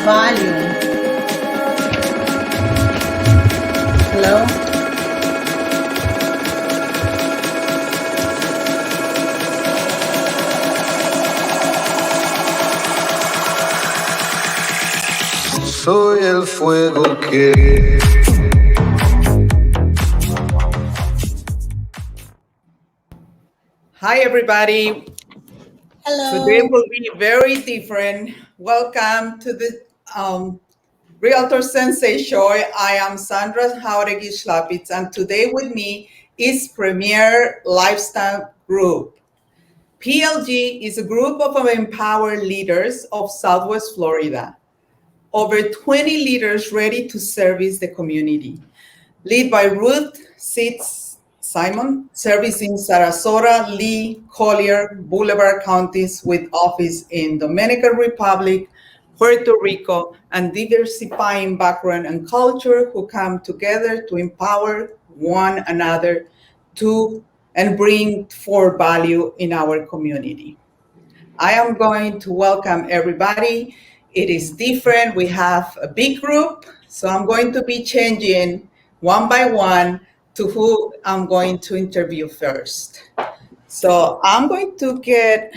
volume. Hello? Soy el fuego que... Hi, everybody. Hello. Today will be very different. Welcome to the Realtor Sensei show. I am Sandra Jauregui Schlapitz, and today with me is Premier Lifestyle Group. PLG is a group of empowered leaders of Southwest Florida. Over 20 leaders ready to service the community. Led by Ruth Cid Simón, servicing Sarasota, Lee, Collier, Boulevard counties with office in Dominican Republic, Puerto Rico, and diversifying background and culture who come together to empower one another to and bring forth value in our community. I am going to welcome everybody. It is different. We have a big group, so I'm going to be changing one by one to who I'm going to interview first. So I'm going to get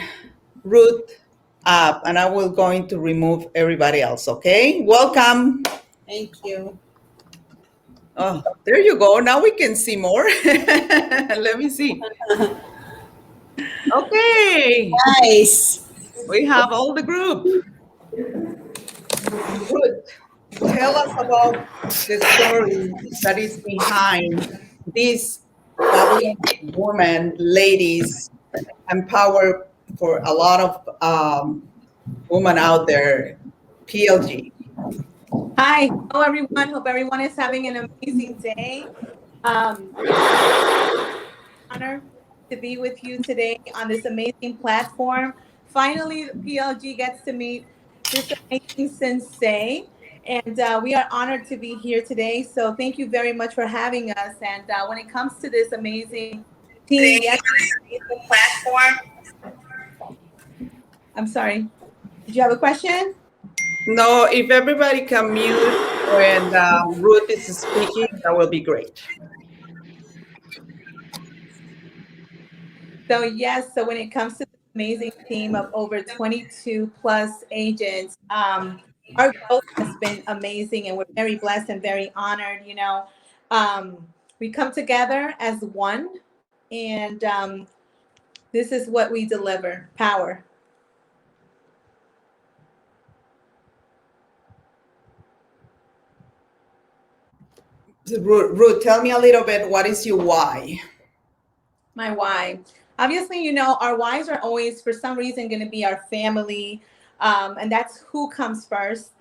Ruth up, and I will going to remove everybody else, okay? Welcome. Thank you. Oh, there you go. Now we can see more. Let me see. Okay. Nice. We have all the group. Ruth, tell us about the story that is behind these fabulous women, ladies, empower for a lot of women out there, PLG. Hi, hello everyone. Hope everyone is having an amazing day. Honor to be with you today on this amazing platform. Finally, PLG gets to meet this amazing sensei, and we are honored to be here today. So thank you very much for having us. And when it comes to this amazing team, yes, the platform. I'm sorry. Did you have a question? No, if everybody can mute when Ruth is speaking, that will be great. So yes, so when it comes to this amazing team of over 22 plus agents, our growth has been amazing, and we're very blessed and very honored. We come together as one, and this is what we deliver: power. Ruth, tell me a little bit, what is your why? My why. Obviously, our whys are always, for some reason, going to be our family, and that's who comes first.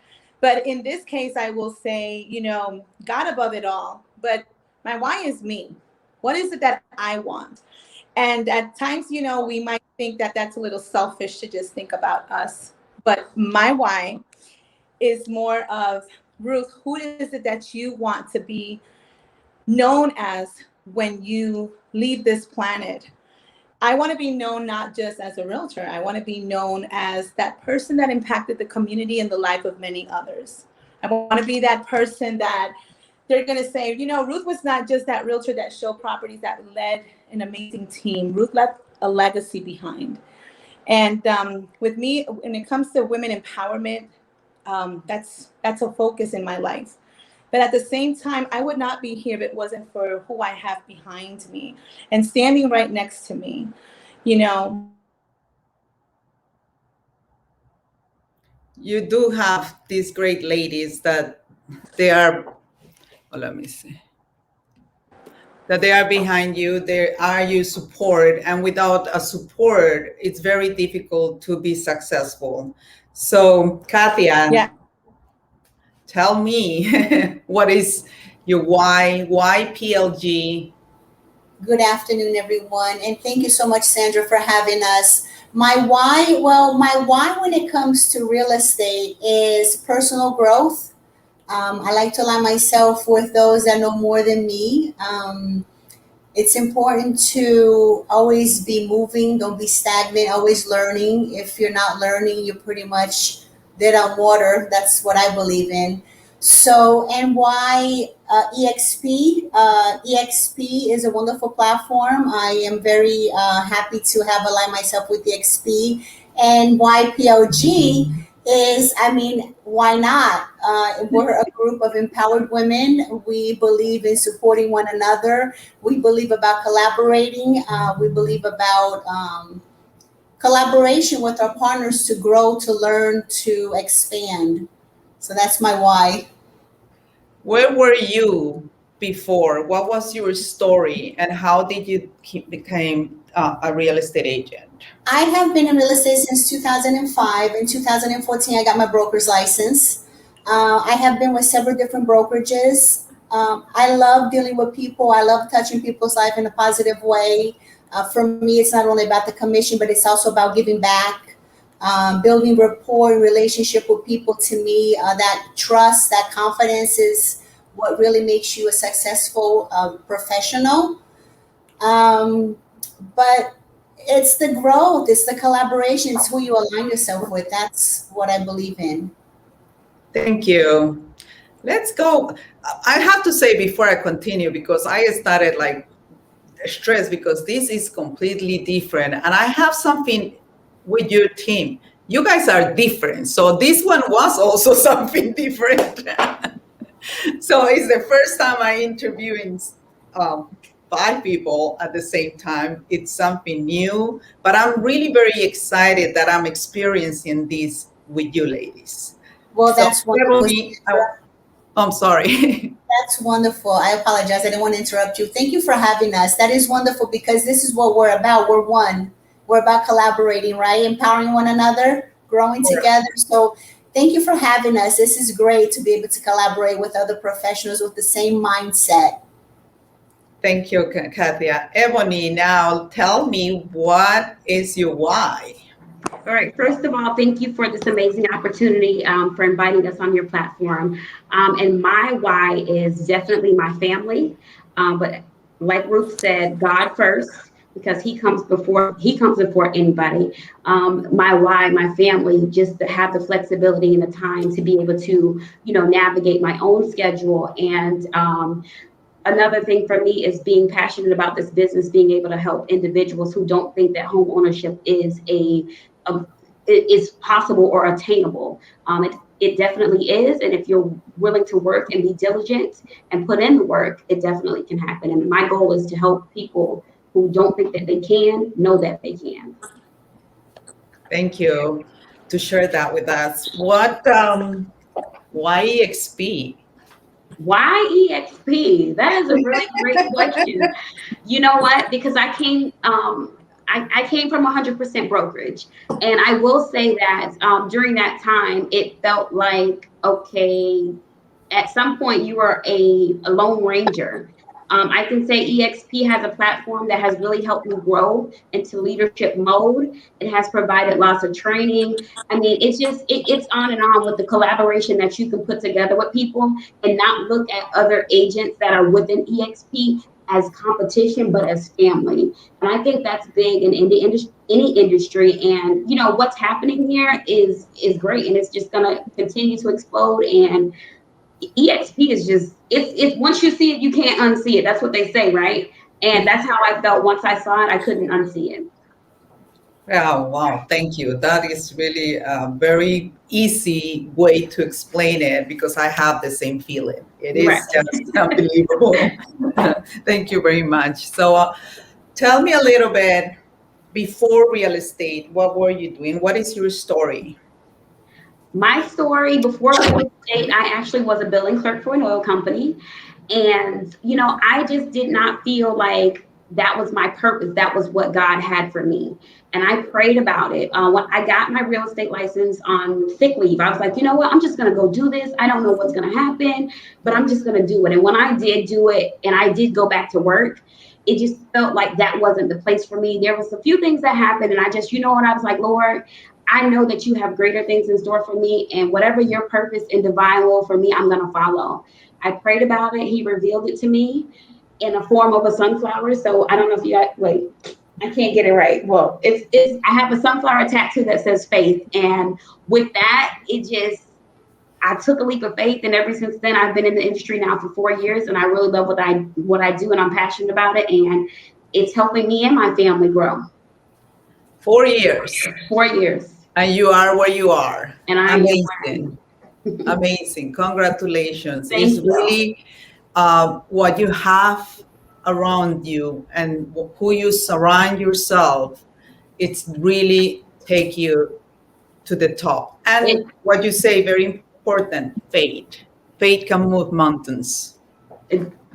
But in this case, I will say, God above it all. But my why is me. What is it that I want? And at times, we might think that that's a little selfish to just think about us. But my why is more of, Ruth, who is it that you want to be known as when you leave this planet? I want to be known not just as a realtor. I want to be known as that person that impacted the community and the life of many others. I want to be that person that they're going to say, Ruth was not just that realtor that showed properties, that led an amazing team. Ruth left a legacy behind. And with me, when it comes to women empowerment, that's a focus in my life. But at the same time, I would not be here if it wasn't for who I have behind me and standing right next to me. You do have these great ladies that they are, let me see, that they are behind you, they are your support, and without a support, it's very difficult to be successful. So, Katia, Yeah. Tell me, what is your why PLG? Good afternoon, everyone. And thank you so much, Sandra, for having us. My why when it comes to real estate is personal growth. I like to align myself with those that know more than me. It's important to always be moving, don't be stagnant, always learning. If you're not learning, you're pretty much dead on water. That's what I believe in. So, and why EXP? EXP is a wonderful platform. I am very happy to have aligned myself with EXP. And why PLG is, I mean, why not? We're a group of empowered women. We believe in supporting one another. We believe about collaborating. We believe about collaboration with our partners to grow, to learn, to expand. So that's my why. Where were you before? What was your story, and how did you become a real estate agent? I have been in real estate since 2005. In 2014, I got my broker's license. I have been with several different brokerages. I love dealing with people. I love touching people's life in a positive way. For me, it's not only about the commission, but it's also about giving back, building rapport and relationship with people. To me, that trust, that confidence is what really makes you a successful professional. But it's the growth, it's the collaboration, it's who you align yourself with. That's what I believe in. Thank you. Let's go. I have to say before I continue, because I started like stressed because this is completely different. And I have something with your team. You guys are different. So this one was also something different. So it's the first time I interviewing 5 people at the same time. It's something new, but I'm really very excited that I'm experiencing this with you ladies. Well, that's wonderful. I'm sorry. That's wonderful. I apologize. I didn't want to interrupt you. Thank you for having us. That is wonderful because this is what we're about. We're one. We're about collaborating, right? Empowering one another, growing together. So thank you for having us. This is great to be able to collaborate with other professionals with the same mindset. Thank you, Katia. Ebony, now tell me, what is your why? All right. First of all, thank you for this amazing opportunity, for inviting us on your platform. And my why is definitely my family. But like Ruth said, God first, because He comes before anybody. My why, my family, just to have the flexibility and the time to be able to, navigate my own schedule. And another thing for me is being passionate about this business, being able to help individuals who don't think that home ownership is is possible or attainable. It definitely is. And if you're willing to work and be diligent and put in the work, it definitely can happen. And my goal is to help people who don't think that they can know that they can. Thank you to share that with us. What, why EXP? Why EXP? That is a really great question. You know what? Because I came from 100% brokerage. And I will say that during that time, it felt like, okay, at some point you were a lone ranger. I can say EXP has a platform that has really helped me grow into leadership mode. It has provided lots of training. I mean, it's on and on with the collaboration that you can put together with people and not look at other agents that are within EXP as competition, but as family. And I think that's big in any industry. And, what's happening here is great. And it's just going to continue to explode. And EXP is just, it's once you see it, you can't unsee it. That's what they say, right? And that's how I felt once I saw it. I couldn't unsee it. Oh, wow. Thank you. That is really a very easy way to explain it, because I have the same feeling. It is just unbelievable. Thank you very much. So tell me a little bit, before real estate, what were you doing? What is your story? My story before real estate, I actually was a billing clerk for an oil company. And, I just did not feel like that was my purpose. That was what God had for me. And I prayed about it. When I got my real estate license on sick leave, I was like, you know what? I'm just going to go do this. I don't know what's going to happen, but I'm just going to do it. And when I did do it and I did go back to work, it just felt like that wasn't the place for me. There was a few things that happened. And I just, I was like, Lord, I know that you have greater things in store for me, and whatever your purpose and divine will for me, I'm going to follow. I prayed about it. He revealed it to me in a form of a sunflower. So I don't know if you I can't get it right. Well, it's I have a sunflower tattoo that says faith, and with that, I took a leap of faith, and ever since then, I've been in the industry now for 4 years, and I really love what I do, and I'm passionate about it, and it's helping me and my family grow. 4 years. 4 years, And you are where you are. and I am Amazing. Amazing. Congratulations. Thank It's you. really what you have around you and who you surround yourself. It's really take you to the top. And what you say, very important, faith. Faith can move mountains.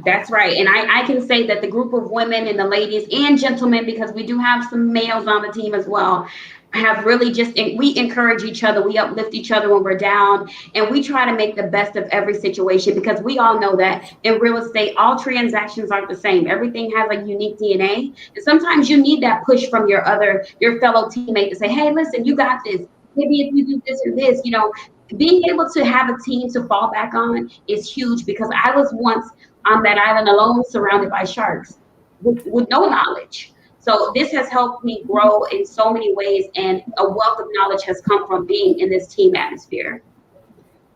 That's right. And I can say that the group of women and the ladies and gentlemen, because we do have some males on the team as well, have really we encourage each other. We uplift each other when we're down, and we try to make the best of every situation, because we all know that in real estate, all transactions aren't the same. Everything has a unique DNA. And sometimes you need that push from your fellow teammate to say, hey, listen, you got this. Maybe if you do this or this, being able to have a team to fall back on is huge, because I was once on that island alone, surrounded by sharks with no knowledge. So this has helped me grow in so many ways, and a wealth of knowledge has come from being in this team atmosphere.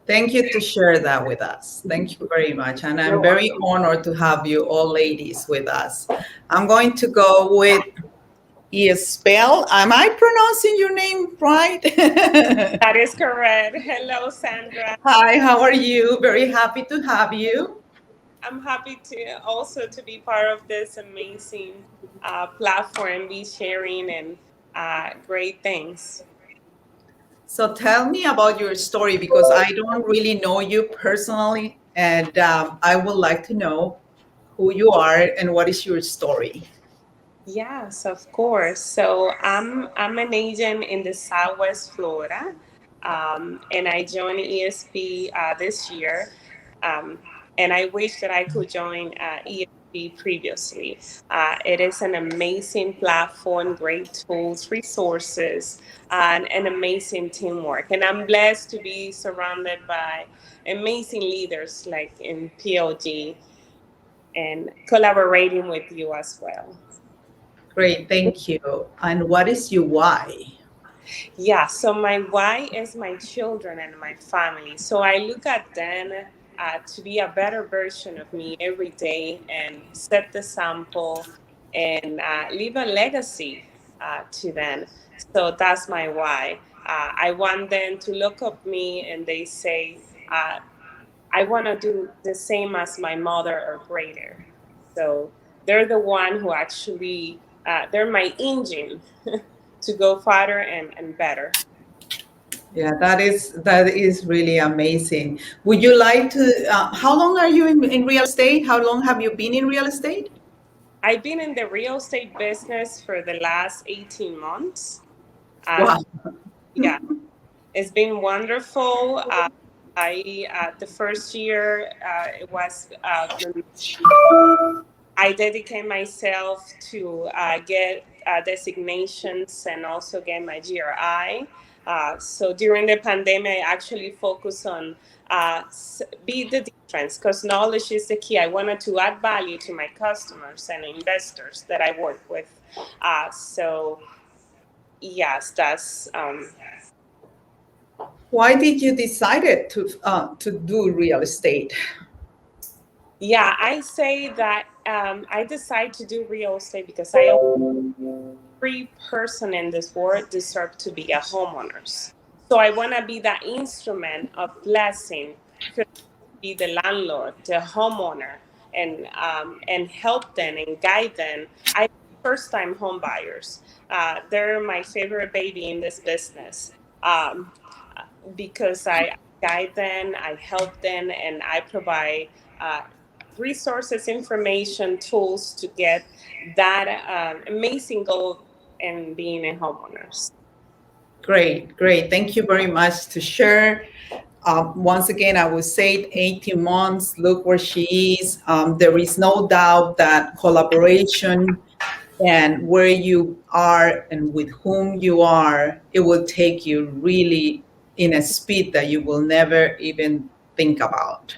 Thank you to share that with us. Thank you very much. And I'm very honored to have you all ladies with us. I'm going to go with Spell. Am I pronouncing your name right? That is correct. Hello, Sandra. Hi, how are you? Very happy to have you. I'm happy to be part of this amazing platform, be sharing and great things. So tell me about your story, because I don't really know you personally, and I would like to know who you are and what is your story. Yes, of course. So I'm an agent in the Southwest Florida, and I joined ESP this year. And I wish that I could join ESP previously. It is an amazing platform, great tools, resources, and an amazing teamwork. And I'm blessed to be surrounded by amazing leaders like in PLG and collaborating with you as well. Great, thank you. And what is your why? Yeah, so my why is my children and my family. So I look at them to be a better version of me every day and set the sample and leave a legacy to them. So that's my why. I want them to look up me and they say, I want to do the same as my mother or greater. So they're the one who actually, they're my engine to go farther and better. Yeah, that is really amazing. Would you like to, how long are you in real estate? How long have you been in real estate? I've been in the real estate business for the last 18 months. Wow. Yeah, it's been wonderful. The first year, it was, I dedicate myself to get designations and also get my GRI. So during the pandemic, I actually focused on be the difference, because knowledge is the key. I wanted to add value to my customers and investors that I work with. So yes, that's. Why did you decide to do real estate? Yeah, I say that I decided to do real estate because every person in this world deserves to be a homeowner. So I want to be that instrument of blessing, to be the landlord, the homeowner, and help them and guide them. I first-time home buyers. They're my favorite baby in this business, because I guide them, I help them, and I provide resources, information, tools to get that amazing goal in being a homeowners. Great, great. Thank you very much to share. Once again, I would say 18 months, look where she is. There is no doubt that collaboration and where you are and with whom you are, it will take you really in a speed that you will never even think about.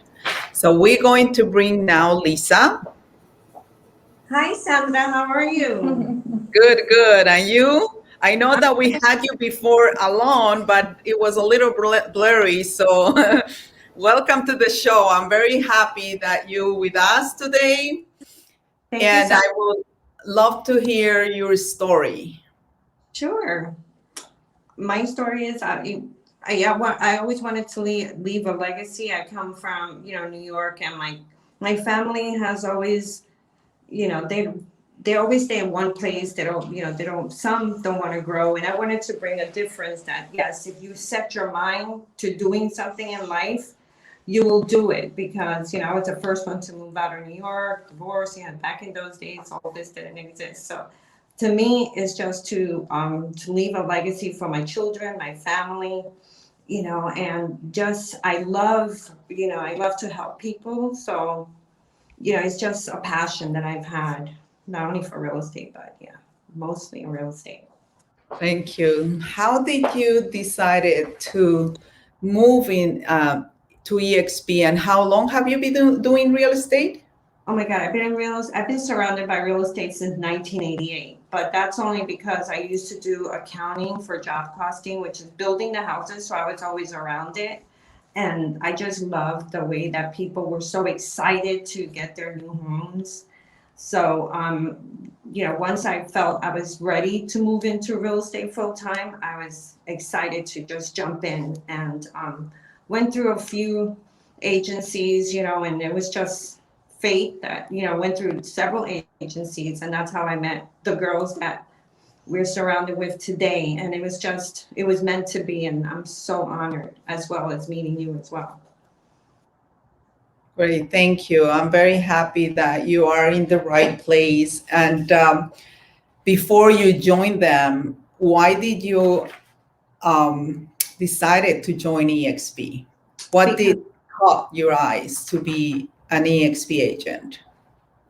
So we're going to bring now Lisa. Hi, Sandra. How are you? Good, good. And you? I know that we had you before alone, but it was a little blurry. So welcome to the show. I'm very happy that you're with us today. Thank And you so I would love to hear your story. Sure. My story is I always wanted to leave a legacy. I come from, New York, and my family has always, they always stay in one place. Some don't want to grow. And I wanted to bring a difference that, yes, if you set your mind to doing something in life, you will do it, because, I was the first one to move out of New York, divorce, back in those days, all this didn't exist. So to me, it's just to leave a legacy for my children, my family, and just, I love to help people. So, it's just a passion that I've had, not only for real estate, but mostly in real estate. Thank you. How did you decide to move in to EXP, and how long have you been doing real estate? Oh my God, I've been surrounded by real estate since 1988, but that's only because I used to do accounting for job costing, which is building the houses. So I was always around it. And I just loved the way that people were so excited to get their new homes. So, once I felt I was ready to move into real estate full time, I was excited to just jump in, and went through a few agencies, and it was just fate that, went through several agencies, and that's how I met the girls that we're surrounded with today. And it was meant to be, and I'm so honored, as well as meeting you as well. Great, thank you. I'm very happy that you are in the right place. And before you joined them, why did you decided to join EXP? What did caught your eyes to be an EXP agent?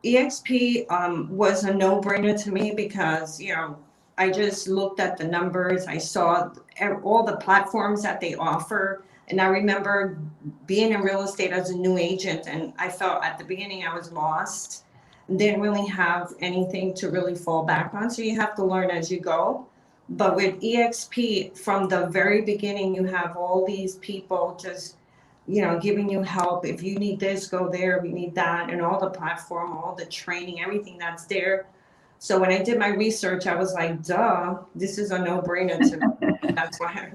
EXP was a no-brainer to me, because, I just looked at the numbers. I saw all the platforms that they offer. And I remember being in real estate as a new agent, and I felt at the beginning I was lost and didn't really have anything to really fall back on. So you have to learn as you go. But with EXP, from the very beginning, you have all these people just, giving you help. If you need this, go there. We need that. And all the platform, all the training, everything that's there. So when I did my research, I was like, duh, this is a no-brainer to me. That's why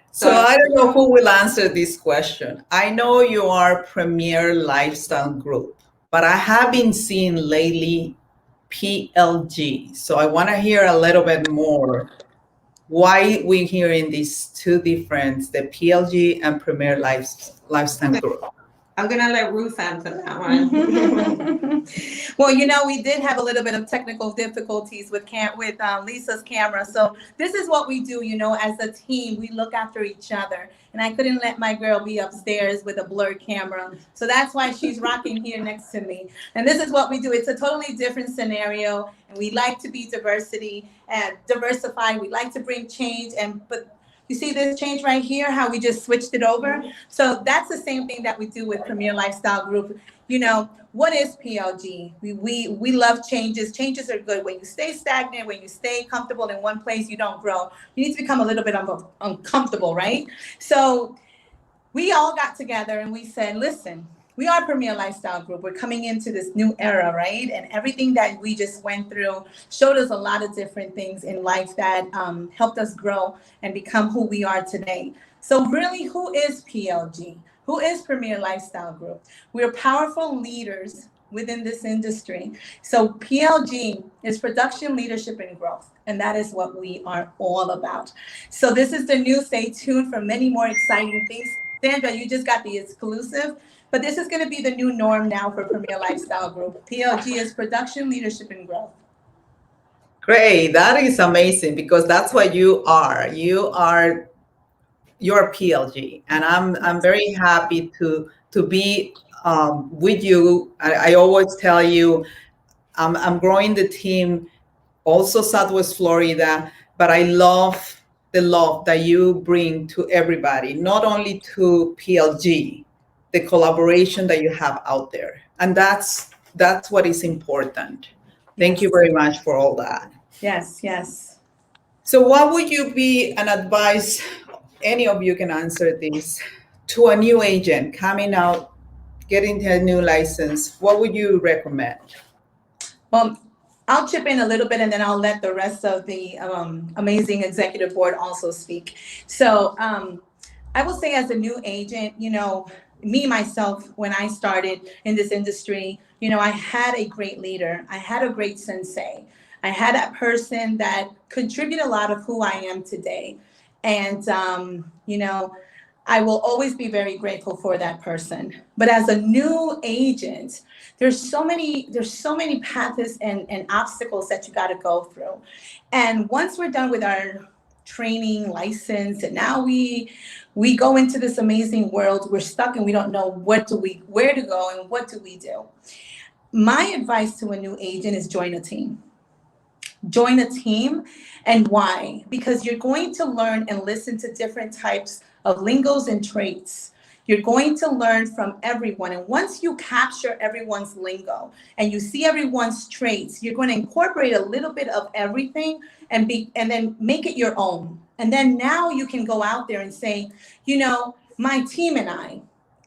So I don't know who will answer this question. I know you are Premier Lifestyle Group, but I have been seeing lately PLG. So I want to hear a little bit more why we're hearing these two different, the PLG and Premier Lifestyle Group. I'm going to let Ruth answer that one. Well, we did have a little bit of technical difficulties with Lisa's camera. So this is what we do, as a team, we look after each other. And I couldn't let my girl be upstairs with a blurred camera. So that's why she's rocking here next to me. And this is what we do. It's a totally different scenario. And we like to be diversified. We like to bring change. But you see this change right here, how we just switched it over? So that's the same thing that we do with Premier Lifestyle Group. What is PLG? We love changes. Changes are good. When you stay stagnant, when you stay comfortable in one place, you don't grow. You need to become a little bit uncomfortable, right? So we all got together and we said, listen, we are Premier Lifestyle Group. We're coming into this new era, right? And everything that we just went through showed us a lot of different things in life that helped us grow and become who we are today. So really, who is PLG? Who is Premier Lifestyle Group? We're powerful leaders within this industry. So PLG is production, leadership, and growth. And that is what we are all about. So this is the new. Stay tuned for many more exciting things. Sandra, you just got the exclusive. But this is going to be the new norm now for Premier Lifestyle Group. PLG is production, leadership, and growth. Great. That is amazing, because that's what you are. You're PLG, and I'm very happy to be with you. I always tell you, I'm growing the team, also Southwest Florida, but I love the love that you bring to everybody, not only to PLG, the collaboration that you have out there, and that's what is important. Thank you very much for all that. Yes, yes. So what would you be an advice, any of you can answer this, to a new agent coming out, getting their new license? What would you recommend? Well, I'll chip in a little bit and then I'll let the rest of the amazing executive board also speak. So I will say, as a new agent, me, myself, when I started in this industry, I had a great leader. I had a great sensei. I had a person that contributed a lot of who I am today. And, I will always be very grateful for that person. But as a new agent, there's so many paths and obstacles that you got to go through. And once we're done with our training license, and now we go into this amazing world, we're stuck and we don't know where to go and what do we do. My advice to a new agent is join a team. Join a team. And why? Because you're going to learn and listen to different types of lingos and traits. You're going to learn from everyone. And once you capture everyone's lingo and you see everyone's traits, you're going to incorporate a little bit of everything and then make it your own. And then now you can go out there and say, my team and I,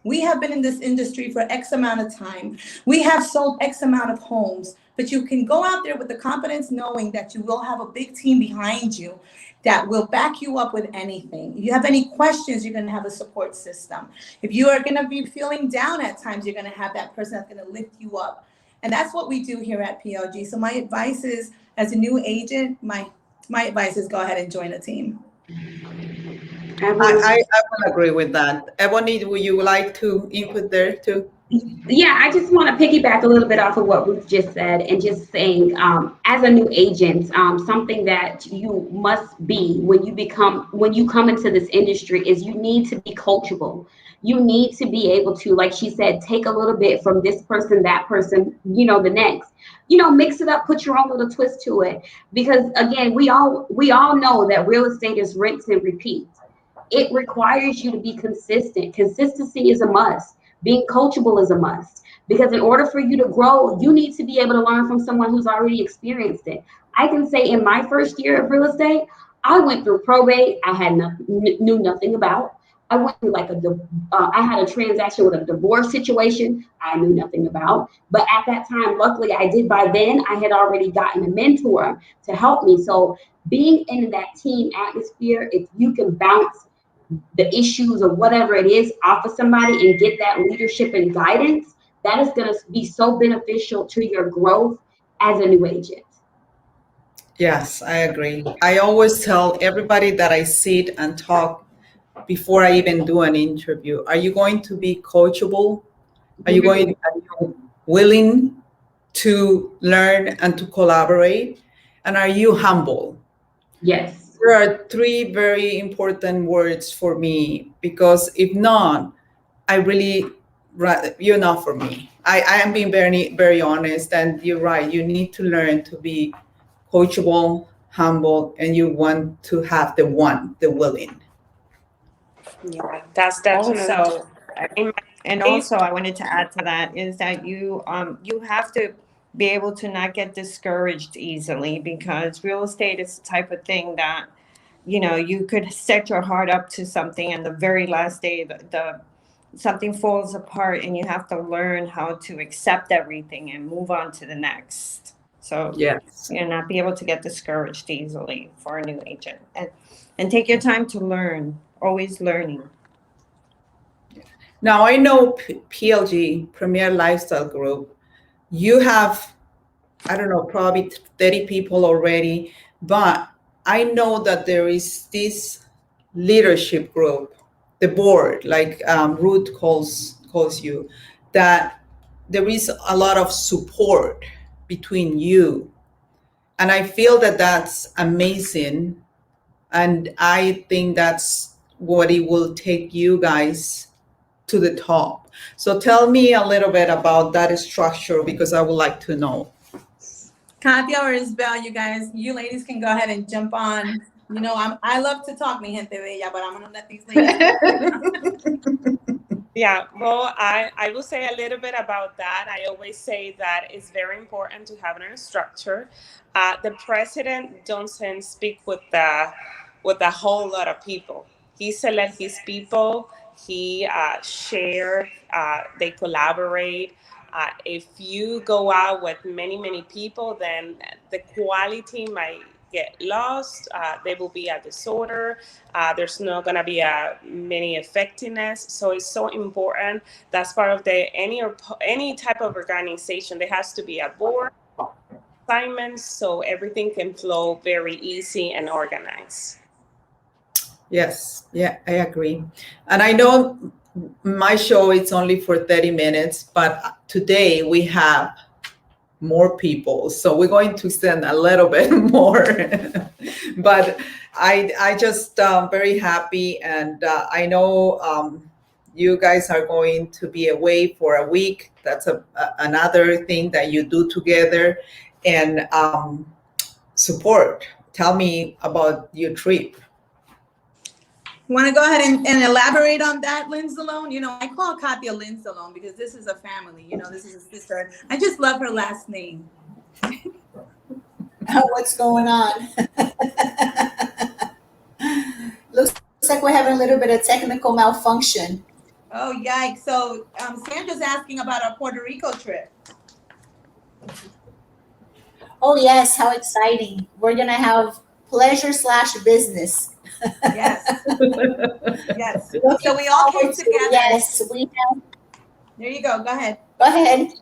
we have been in this industry for X amount of time. We have sold X amount of homes. But you can go out there with the confidence knowing that you will have a big team behind you that will back you up with anything. If you have any questions, you're going to have a support system. If you are going to be feeling down at times, you're going to have that person that's going to lift you up. And that's what we do here at PLG. So my advice is, as a new agent, my advice is go ahead and join a team. I will agree with that. Ebony, would you like to input there too? Yeah, I just want to piggyback a little bit off of what Ruth just said, and just saying, as a new agent, something that you must be when you come into this industry is you need to be coachable. You need to be able to, like she said, take a little bit from this person, that person, the next. Mix it up, put your own little twist to it. Because again, we all know that real estate is rinse and repeat. It requires you to be consistent. Consistency is a must. Being coachable is a must, because in order for you to grow, you need to be able to learn from someone who's already experienced it. I can say in my first year of real estate, I went through probate. I knew nothing about. I went through I had a transaction with a divorce situation I knew nothing about. But at that time, luckily I did. By then, I had already gotten a mentor to help me. So being in that team atmosphere, if you can bounce the issues or whatever it is off of somebody and get that leadership and guidance, that is going to be so beneficial to your growth as a new agent. Yes, I agree. I always tell everybody that I sit and talk before I even do an interview, are you going to be coachable? Are you willing to learn and to collaborate? And are you humble? Yes. There are three very important words for me, because if not, you're not for me. I am being very, very honest, and you're right. You need to learn to be coachable, humble, and you want to have the willing. Yeah, that's definitely. Also, I wanted to add to that is that you have to be able to not get discouraged easily, because real estate is the type of thing that, you could set your heart up to something, and the very last day something falls apart, and you have to learn how to accept everything and move on to the next. So yes, not be able to get discouraged easily for a new agent, and take your time to learn. Always learning. Now I know PLG, Premier Lifestyle Group, you have, I don't know, probably 30 people already, but I know that there is this leadership group, the board, like Ruth calls you, that there is a lot of support between you. And I feel that that's amazing. And I think that's what it will take you guys to the top. So tell me a little bit about that structure, because I would like to know. Katya or Isabel, you ladies can go ahead and jump on. I love to talk, mi gente bella, but I'm gonna let these ladies. Yeah, well, I will say a little bit about that. I always say that it's very important to have a structure. The president doesn't speak with a whole lot of people. He select his people. He share. They collaborate. If you go out with many people, then the quality might get lost. There will be a disorder. There's not going to be a many effectiveness. So it's so important. That's part of the any type of organization. There has to be a board assignments so everything can flow very easy and organized. Yes, yeah, I agree. And I know my show it's only for 30 minutes, but today we have more people, so we're going to extend a little bit more. But I just very happy, and I know you guys are going to be away for a week. That's another thing that you do together, and support. Tell me about your trip. Want to go ahead and elaborate on that, Lynn Zalone? You know, I call Katia Lynn Zalone because this is a family. You know, this is a sister. I just love her last name. What's going on? Looks like we're having a little bit of technical malfunction. Oh, yikes. So Sandra's asking about our Puerto Rico trip. Oh, yes. How exciting. We're going to have pleasure/business. Yes. Yes. So we all came together. Yes, we have. There you go. Go ahead. Go ahead.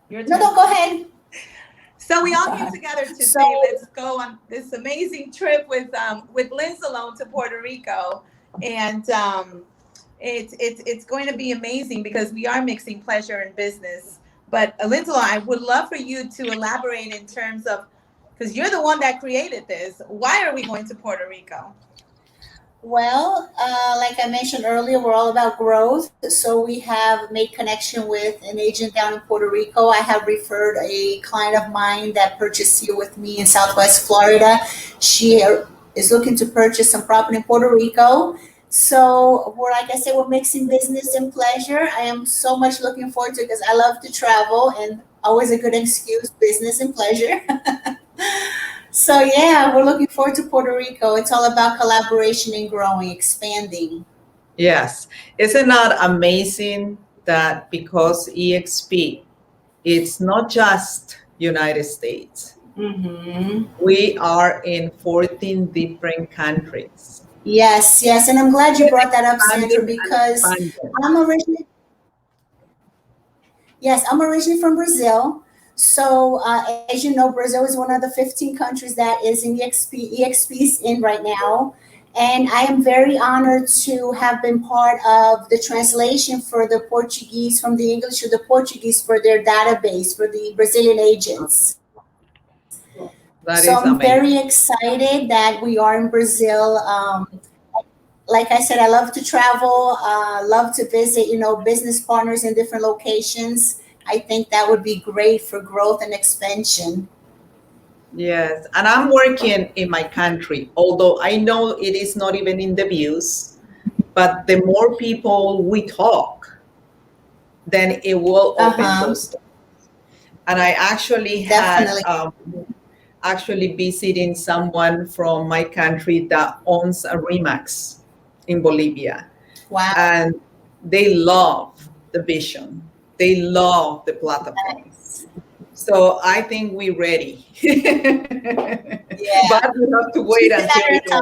Your turn. No, go ahead. So we all came together to say, let's go on this amazing trip with Lynn Zalone to Puerto Rico. And it's going to be amazing because we are mixing pleasure and business. But Lynn Zalone, I would love for you to elaborate in terms of, because you're the one that created this. Why are we going to Puerto Rico? Well, like I mentioned earlier, we're all about growth. So we have made connection with an agent down in Puerto Rico. I have referred a client of mine that purchased here with me in Southwest Florida. She is looking to purchase some property in Puerto Rico. So we're, like I said, we're mixing business and pleasure. I am so much looking forward to it because I love to travel and always a good excuse, business and pleasure. So yeah, we're looking forward to Puerto Rico. It's all about collaboration and growing, expanding. Yes. Isn't that amazing that because EXP, it's not just United States. Mm-hmm. We are in 14 different countries. Yes, and I'm glad you brought that up, Sandra, because I'm originally from Brazil. So as you know, Brazil is one of the 15 countries that is in EXP's in right now. And I am very honored to have been part of the translation for the Portuguese, from the English to the Portuguese for their database for the Brazilian agents. So I'm very excited that we are in Brazil. Like I said, I love to travel, love to visit, business partners in different locations. I think that would be great for growth and expansion. Yes, and I'm working in my country, although I know it is not even in the views, but the more people we talk, then it will open those doors. And I actually had actually visiting someone from my country that owns a Remax in Bolivia. Wow. And they love the vision. They love the platform. Nice. So I think we're ready. Yeah. But we have to wait until we go.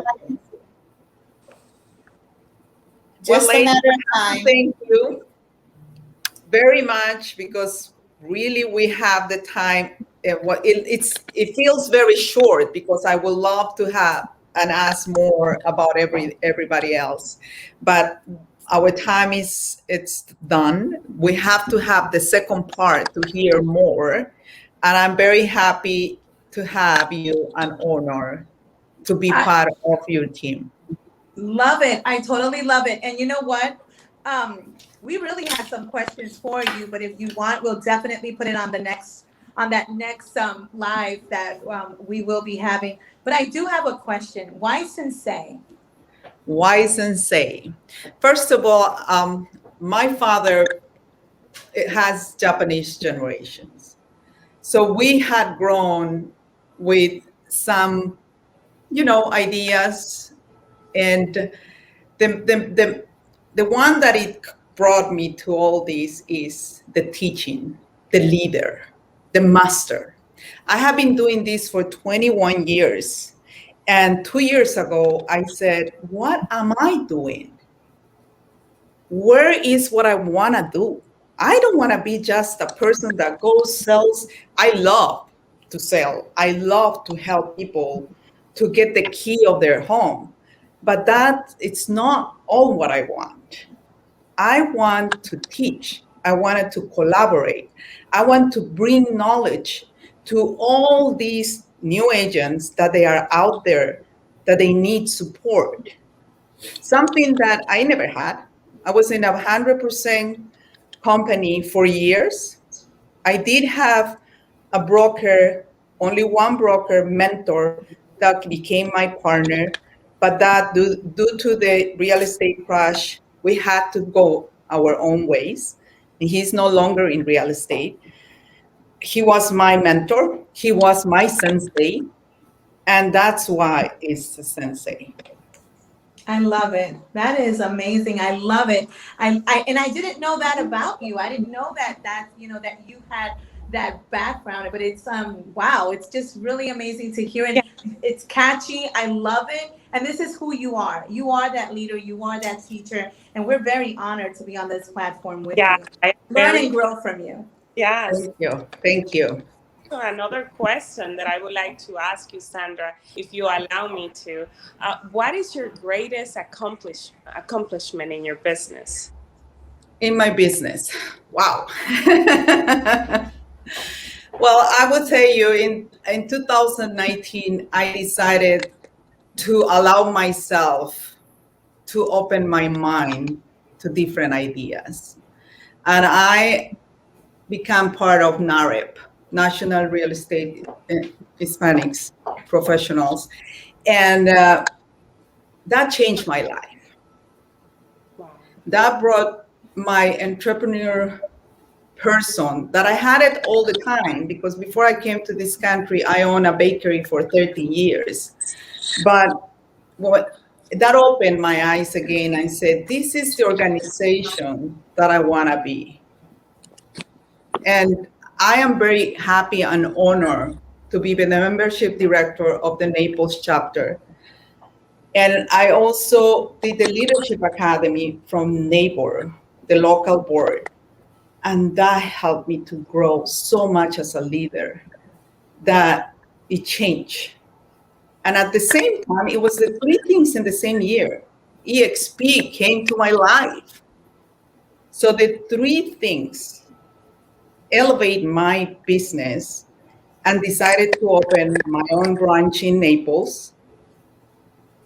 Just a matter of time. Thank you very much, because really we have the time. It feels very short because I would love to have and ask more about everybody else, but our time it's done. We have to have the second part to hear more, and I'm very happy to have you, an honor to be part of your team. Love it. I totally love it. And you know what? We really had some questions for you, but if you want, we'll definitely put it on that next live that we will be having. But I do have a question. Why Sensei? Why Sensei? First of all, my father has Japanese generations. So we had grown with some, ideas. And the one that it brought me to all this is the teaching, the leader, the master. I have been doing this for 21 years. And 2 years ago, I said, what am I doing? Where is what I want to do? I don't want to be just a person that goes, sells. I love to sell. I love to help people to get the key of their home. But that it's not all what I want. I want to teach. I wanted to collaborate. I want to bring knowledge to all these new agents that they are out there, that they need support. Something that I never had. I was in 100% company for years. I did have a broker, only one broker mentor that became my partner, but that due to the real estate crash, we had to go our own ways. And he's no longer in real estate. He was my mentor. He was my sensei. And that's why it's a sensei. I love it. That is amazing. I love it. And I didn't know that about you. I didn't know that that you had that background, but it's wow, it's just really amazing to hear it. It's catchy. I love it. And this is who you are. You are that leader, you are that teacher, and we're very honored to be on this platform with you. Learn and grow from you. Yes. Thank you. Thank you. So another question that I would like to ask you, Sandra, if you allow me to, what is your greatest accomplishment in your business? In my business, wow. Well, I will tell you, in 2019, I decided to allow myself to open my mind to different ideas. And I became part of NAREP, National Real Estate Hispanics Professionals. And that changed my life. Wow. That brought my entrepreneur person that I had it all the time, because before I came to this country, I owned a bakery for 30 years. But what that opened my eyes again. I said, this is the organization that I want to be. And I am very happy and honored to be the membership director of the Naples chapter. And I also did the Leadership Academy from NABOR, the local board. And that helped me to grow so much as a leader that it changed. And at the same time, it was the three things in the same year. EXP came to my life. So the three things elevate my business, and decided to open my own branch in Naples,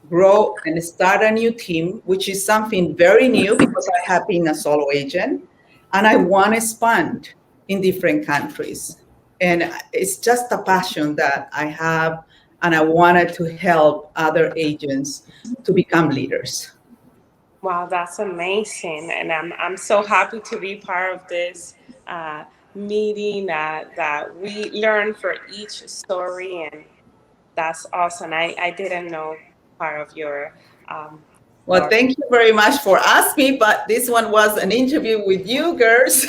grow and start a new team, which is something very new because I have been a solo agent, and I want to expand in different countries. And it's just a passion that I have, and I wanted to help other agents to become leaders. Wow, that's amazing. And I'm so happy to be part of this meeting that we learn for each story, and that's awesome. I didn't know part of your well, thank you very much for asking me, but this one was an interview with you girls.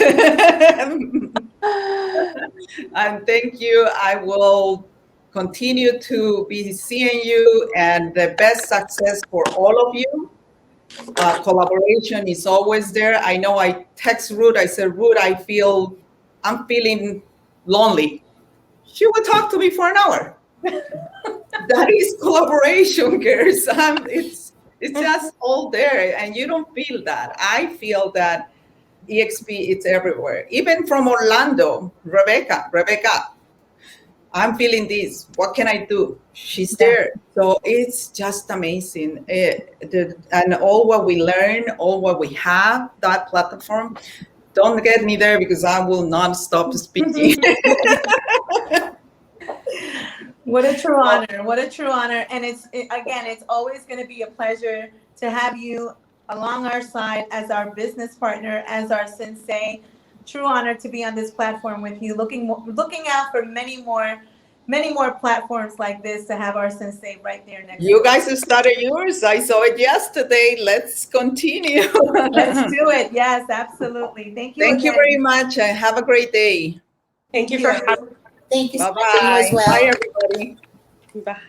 And thank you. I will continue to be seeing you, and the best success for all of you. Collaboration is always there. I know I text Ruth. I said, Ruth, I'm feeling lonely. She would talk to me for an hour. That is collaboration, girls. It's just all there, and you don't feel that. I feel that EXP, it's everywhere. Even from Orlando, Rebecca, I'm feeling this. What can I do? She's there. So it's just amazing. And all what we learn, all what we have, that platform, don't get me there because I will not stop speaking. What a true honor. What a true honor. And it's always going to be a pleasure to have you along our side as our business partner, as our sensei. True honor to be on this platform with you. Looking out for many more platforms like this to have our sensei right there next to You us. guys started yours. I saw it yesterday. Let's continue. Let's do it. Yes, absolutely. Thank you. Thank you again. very much and have a great day. Thank you for having Thank you so Bye much, you as bye. well. Bye, everybody. me. Bye.